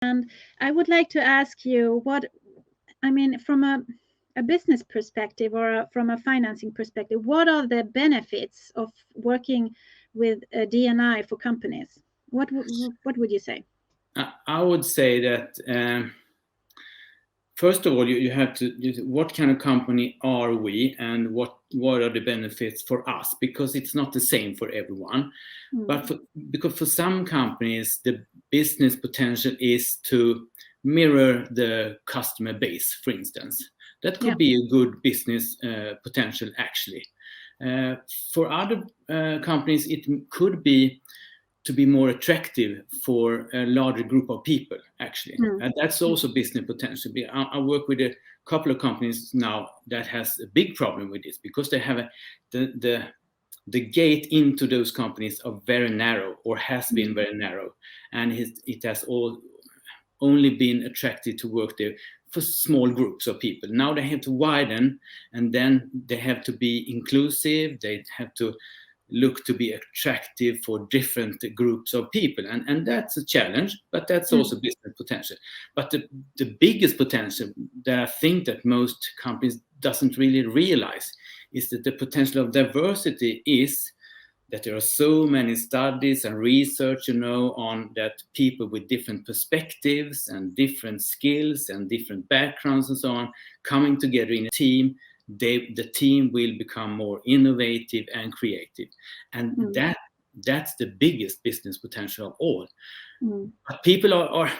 And I would like to ask you from a business perspective or from a financing perspective, what are the benefits of working with a D&I for companies? What would you say? I would say that first of all, you have to, what kind of company are we, and what are the benefits for us? Because it's not the same for everyone. But because for some companies, the business potential is to mirror the customer base, for instance. That could be a good business potential, actually. For other companies, it could be to be more attractive for a larger group of people, actually. And that's also business potential. I work with a couple of companies now that has a big problem with this, because they have the gate into those companies are very narrow, or has been very narrow, and it has only been attractive to work there for small groups of people. Now they have to widen, and then they have to be inclusive. They have to look to be attractive for different groups of people, and that's a challenge, but that's also business potential. But the biggest potential that I think that most companies doesn't really realize is that the potential of diversity is that there are so many studies and research, on that people with different perspectives and different skills and different backgrounds and so on coming together in a team, the team will become more innovative and creative. And that's the biggest business potential of all. But people are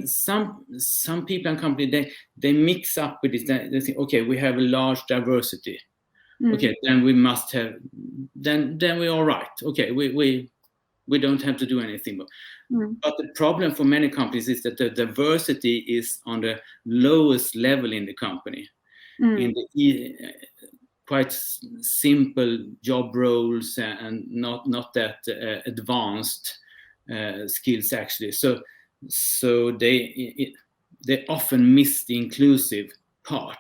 some people and companies, they mix up with this. They think, okay, we have a large diversity. Okay, then we must have, then we're all right. Okay, we don't have to do anything. But the problem for many companies is that the diversity is on the lowest level in the company. In the quite simple job roles and not that advanced skills, actually. So they often miss the inclusive part,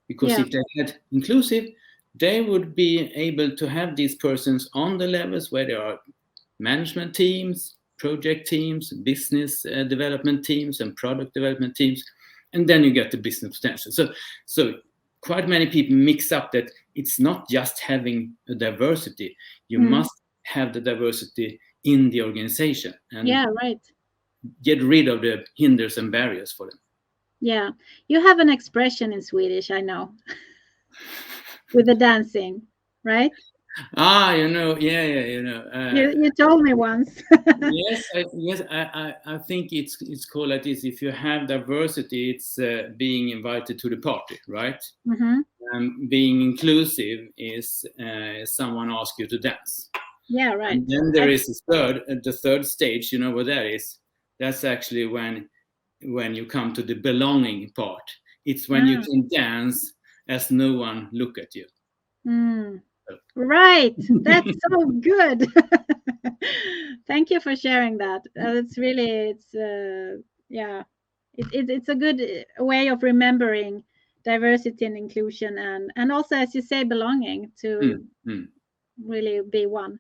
because if they had inclusive, they would be able to have these persons on the levels where there are management teams, project teams, business development teams, and product development teams, and then you get the business potential. So quite many people mix up that it's not just having a diversity. You must have the diversity in the organization and get rid of the hinders and barriers for them. Yeah, you have an expression in Swedish, I know, with the dancing, right? You told me once. Yes, I think it's called like this. If you have diversity, it's being invited to the party, right? Being inclusive is someone asks you to dance. Yeah, right. And then there is the third stage. You know what that is? That's actually when you come to the belonging part. It's when you can dance as no one look at you. Right, that's so good. Thank you for sharing that. It's a good way of remembering diversity and inclusion, and also, as you say, belonging to really be one.